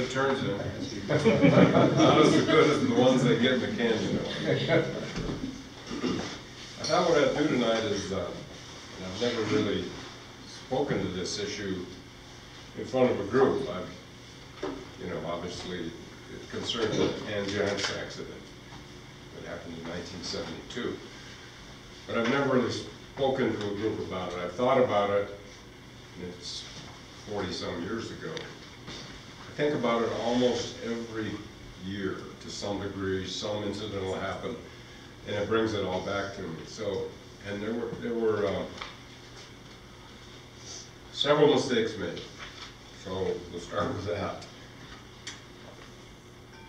it turns in. Not as good as the ones they get in the can, you know. I thought what I'd do tonight is, and I've never really spoken to this issue in front of a group. I've, you know, obviously it concerns the Ann Giants accident that happened in 1972. But I've never really spoken to a group about it. I've thought about it, and it's 40-some years ago. I think about it almost every year to some degree. Some incident will happen, and it brings it all back to me. So, and there were several mistakes made. So we'll start with that.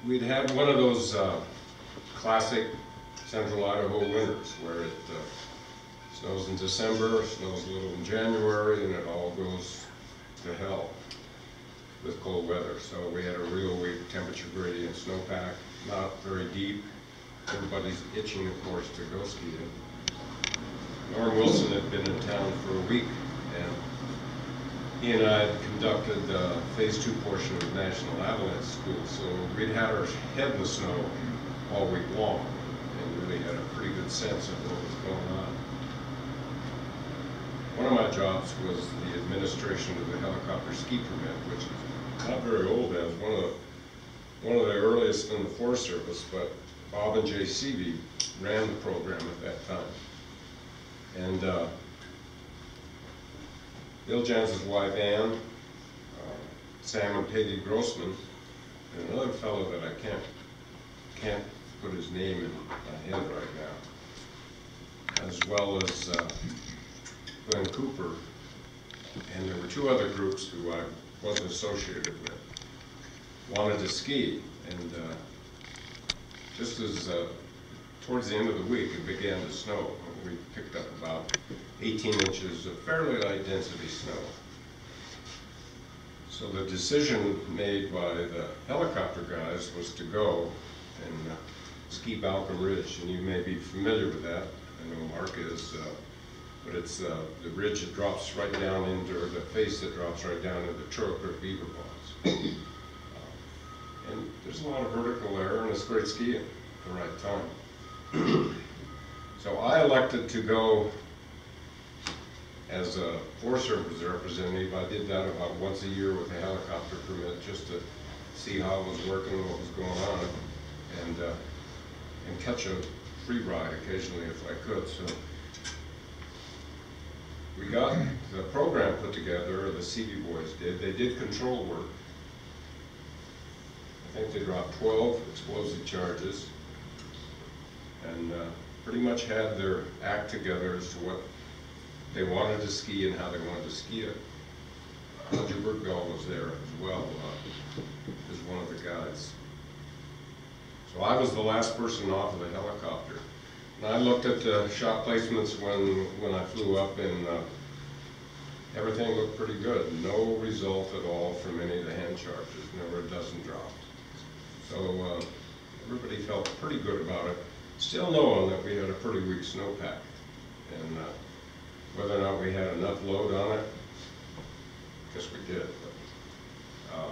We'd had one of those classic central Idaho winters where it snows in December, snows a little in January, and it all goes to hell with cold weather. So we had a real weak temperature gradient snowpack, not very deep. Everybody's itching, of course, to go skiing. Norm Wilson had been in town for a week, and he and I had conducted the phase 2 portion of the National Avalanche School, so we'd had our head in the snow all week long and really had a pretty good sense of what was going on. One of my jobs was the administration of the helicopter ski permit, which is not very old as one of the earliest in the Forest Service, but Bob and Jay Seavey ran the program at that time. And Bill Jantz's wife Ann, Sam and Peggy Grossman, and another fellow that I can't put his name in my head right now, as well as Glenn Cooper, and there were two other groups who I wasn't associated with, wanted to ski, and just as towards the end of the week it began to snow. We picked up about 18 inches of fairly light density snow. So the decision made by the helicopter guys was to go and ski Balcom Ridge, and you may be familiar with that. I know Mark is, but it's the ridge that drops right down into, or the face that drops right down into the Trail Creek Beaver Ponds. And there's a lot of vertical there, and it's great skiing at the right time. So I elected to go as a Forest Service representative. I did that about once a year with a helicopter permit, just to see how it was working, what was going on, and catch a free ride occasionally if I could. So we got the program put together, the CV boys did. They did control work. I think they dropped 12 explosive charges, and pretty much had their act together as to what they wanted to ski and how they wanted to ski it. Roger Bergdahl was there as well, as one of the guys. So I was the last person off of the helicopter. And I looked at the shot placements when I flew up, and everything looked pretty good. No result at all from any of the hand charges, never a dozen dropped. So everybody felt pretty good about it, still knowing that we had a pretty weak snowpack. And whether or not we had enough load on it, I guess we did. But,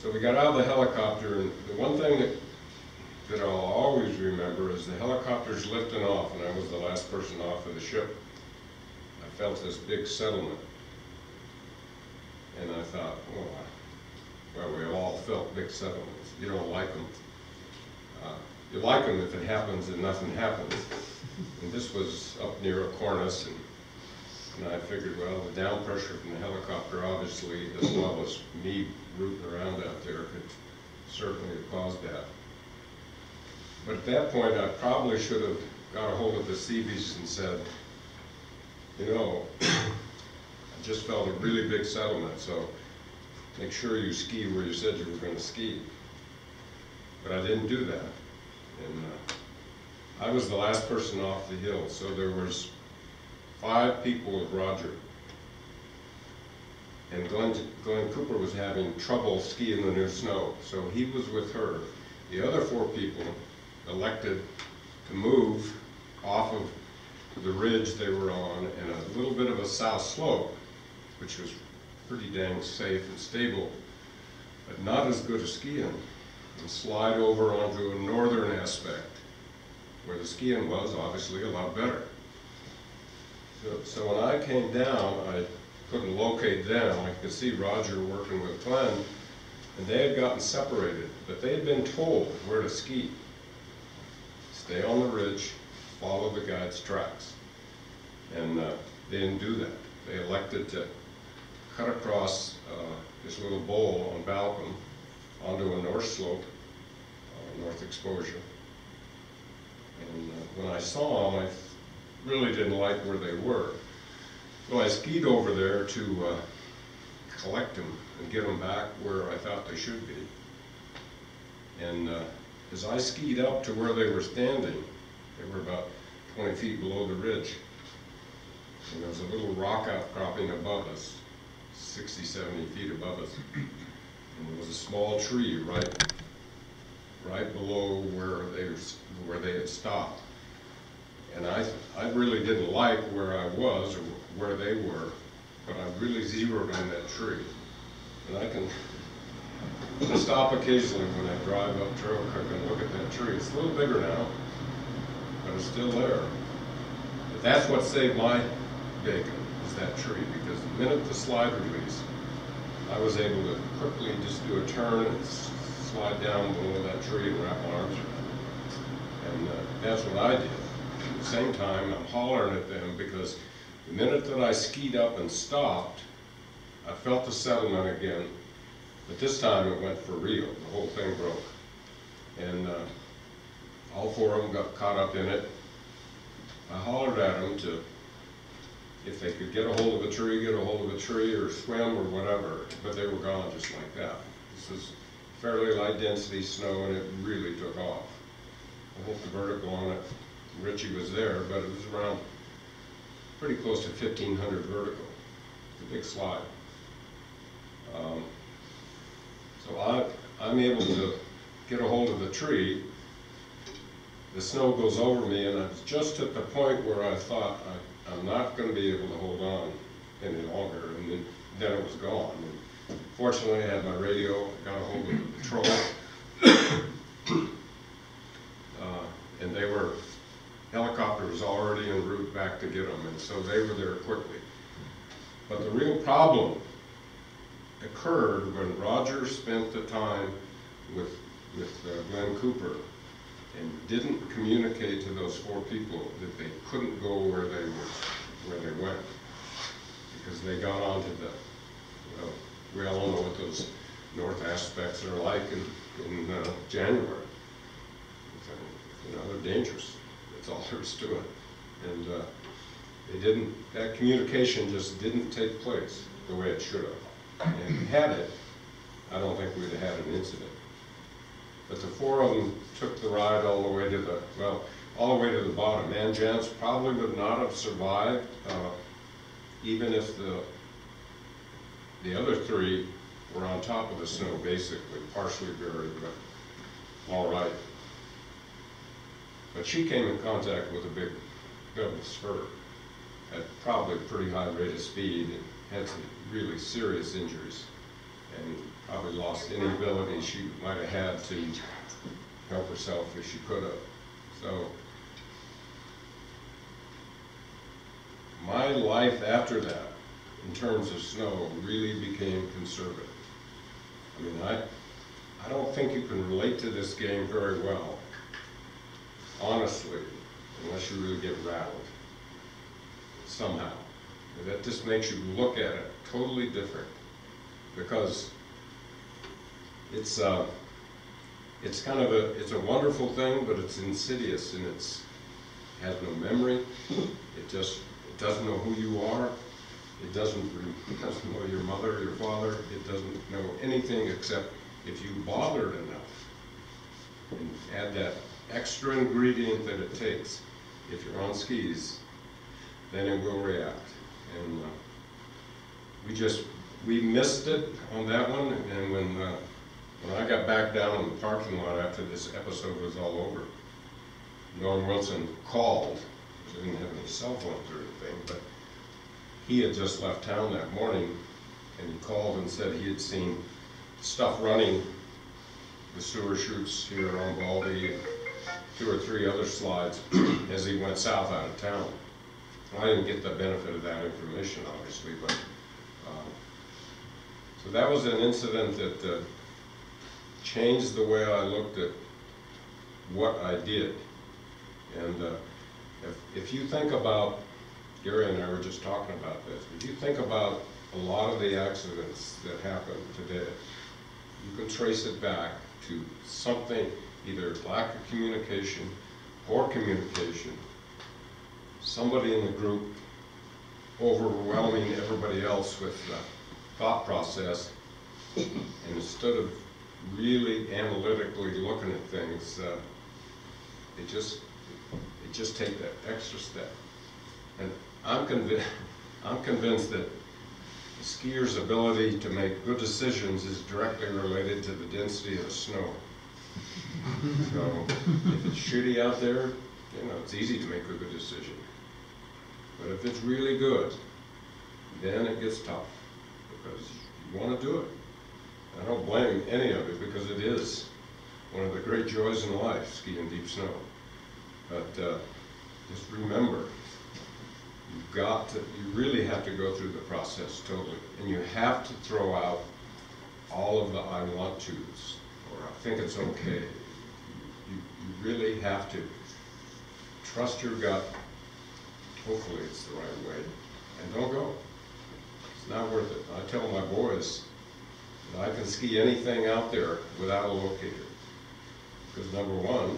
so we got out of the helicopter, and the one thing that I'll always remember is the helicopter's lifting off, and I was the last person off of the ship. I felt this big settlement, and I thought, well, we all felt big settlements. You don't like them. You like them if it happens and nothing happens. And this was up near a cornice, and I figured, well, the down pressure from the helicopter, obviously, as well as me rooting around out there, could certainly have caused that. But at that point, I probably should have got a hold of the Seabees and said, you know, I just felt a really big settlement, so make sure you ski where you said you were going to ski. But I didn't do that. And I was the last person off the hill, so there was 5 people with Roger. And Glenn Cooper was having trouble skiing the new snow, so he was with her. The other 4 people elected to move off of the ridge they were on and a little bit of a south slope, which was pretty dang safe and stable, but not as good as skiing, and slide over onto a northern aspect, where the skiing was obviously a lot better. So when I came down, I couldn't locate them. I could see Roger working with Glenn, and they had gotten separated, but they had been told where to ski. Stay on the ridge, follow the guide's tracks. And they didn't do that. They elected to cut across this little bowl on Balcom onto a north slope, north exposure. And when I saw them, I really didn't like where they were. So I skied over there to collect them and get them back where I thought they should be. And as I skied up to where they were standing, they were about 20 feet below the ridge. And there was a little rock outcropping above us, 60, 70 feet above us. And there was a small tree right below where they had stopped. And I really didn't like where I was or where they were, but I really zeroed on that tree. And I can stop occasionally when I drive up Trail Cook and look at that tree. It's a little bigger now, but it's still there. But that's what saved my bacon, is that tree, because the minute the slide released, I was able to quickly just do a turn and slide down below that tree and wrap my arms around it. And that's what I did. At the same time, I'm hollering at them because the minute that I skied up and stopped, I felt the settlement again, but this time it went for real. The whole thing broke. And all four of them got caught up in it. I hollered at them to, if they could get a hold of a tree, or swim or whatever, but they were gone just like that. This was fairly light density snow and it really took off. I think the vertical on it, Richie was there, but it was around pretty close to 1,500 vertical. It's a big slide. So I'm able to get a hold of the tree. The snow goes over me, and I was just at the point where I thought I'm not going to be able to hold on any longer, and then it was gone. And fortunately, I had my radio, got a hold of the patrol, and helicopter was already en route back to get them, and so they were there quickly. But the real problem occurred when Roger spent the time with Glenn Cooper and didn't communicate to those four people that they couldn't go where they went, because they got onto the, well, we all know what those north aspects are like in January. You know, they're dangerous. That's all there is to it. And that communication just didn't take place the way it should have. And had it, I don't think we'd have had an incident. But the four of them took the ride all the way to the bottom. And Jance probably would not have survived, even if the other three were on top of the snow, basically, partially buried, but all right. But she came in contact with a big double spur at probably a pretty high rate of speed and had some really serious injuries, and probably lost any ability she might have had to help herself if she could have. So my life after that, in terms of snow, really became conservative. I mean, I don't think you can relate to this game very well, honestly, unless you really get rattled somehow. And that just makes you look at it totally different, because it's kind of it's a wonderful thing, but it's insidious, and it has no memory. It doesn't know who you are. It doesn't know your mother, your father. It doesn't know anything except if you bothered enough and add that extra ingredient that it takes. If you're on skis, then it will react. And we missed it on that one. And when I got back down in the parking lot after this episode was all over, Norm Wilson called. He didn't have any cell phones or anything, but he had just left town that morning, and he called and said he had seen stuff running the sewer chutes here on Baldy and 2 or 3 other slides as he went south out of town. I didn't get the benefit of that information, obviously, but so that was an incident that changed the way I looked at what I did. And if you think about, Gary and I were just talking about this, if you think about a lot of the accidents that happen today, you can trace it back to something, either lack of communication, poor communication, somebody in the group overwhelming everybody else with the thought process, and instead of really analytically looking at things, they just take that extra step. And I'm convinced that the skier's ability to make good decisions is directly related to the density of the snow. So if it's shitty out there, you know, it's easy to make a good decision. But if it's really good, then it gets tough, because you want to do it. I don't blame any of it, because it is one of the great joys in life, skiing deep snow. But just remember, you really have to go through the process totally. And you have to throw out all of the I want to's, or I think it's okay. You really have to trust your gut. Hopefully it's the right way. And don't go. It's not worth it. I tell my boys that I can ski anything out there without a locator. Because number one,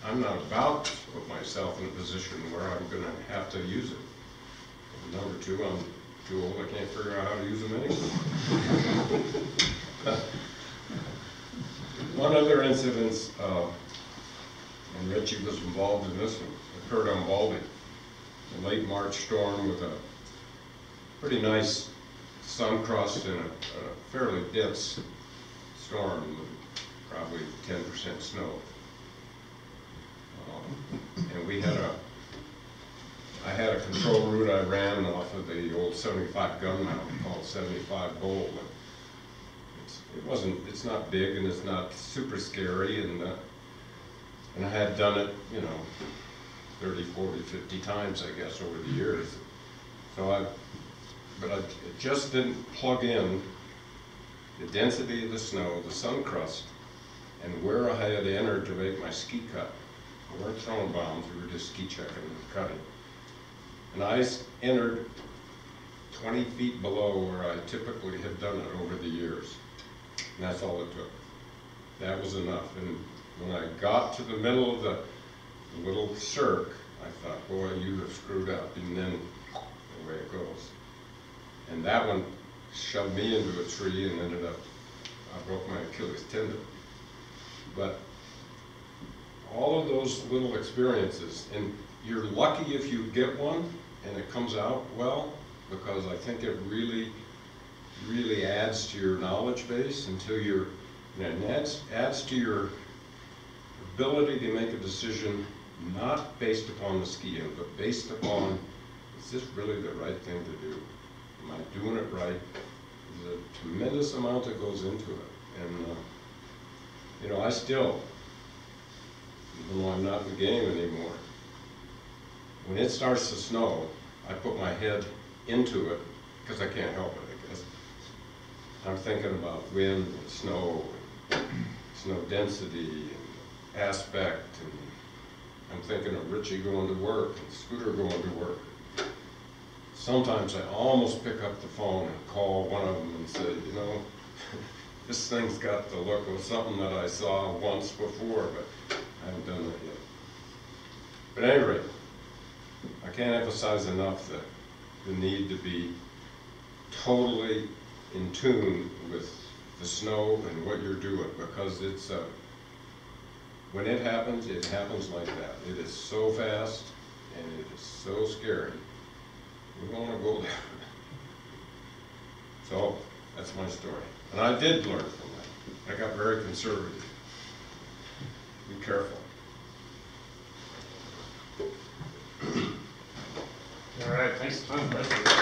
I'm not about to put myself in a position where I'm going to have to use it. And number two, I'm too old, I can't figure out how to use them anyway. One other incident, and Richie was involved in this one, occurred on Baldy. A late March storm with a pretty nice sun crust and a fairly dense storm with probably 10% snow. And I had a control route I ran off of the old 75 gun mount called 75 Bowl. It's not big and it's not super scary, and I had done it, you know, 30, 40, 50 times, I guess, over the years. So but I just didn't plug in the density of the snow, the sun crust, and where I had entered to make my ski cut. We weren't throwing bombs, we were just ski checking and cutting. And I entered 20 feet below where I typically had done it over the years. And that's all it took. That was enough. And when I got to the middle of the little cirque, I thought, boy, you have screwed up. And then away it goes. And that one shoved me into a tree and ended up, I broke my Achilles tendon. But all of those little experiences, and you're lucky if you get one and it comes out well, because I think it really adds to your knowledge base, until and adds to your ability to make a decision, not based upon the skiing, but based upon, is this really the right thing to do? Am I doing it right? There's a tremendous amount that goes into it. And you know, I still, even though I'm not in the game anymore, when it starts to snow, I put my head into it, because I can't help it, I guess. I'm thinking about wind and snow density and aspect, and I'm thinking of Richie going to work and Scooter going to work. Sometimes I almost pick up the phone and call one of them and say, you know, this thing's got the look of something that I saw once before, but I haven't done that yet. But at any rate, I can't emphasize enough the need to be totally in tune with the snow and what you're doing, because it's when it happens like that. It is so fast and it is so scary. We don't want to go there. So that's my story. And I did learn from that. I got very conservative. Be careful. All right, thanks a ton, Butch.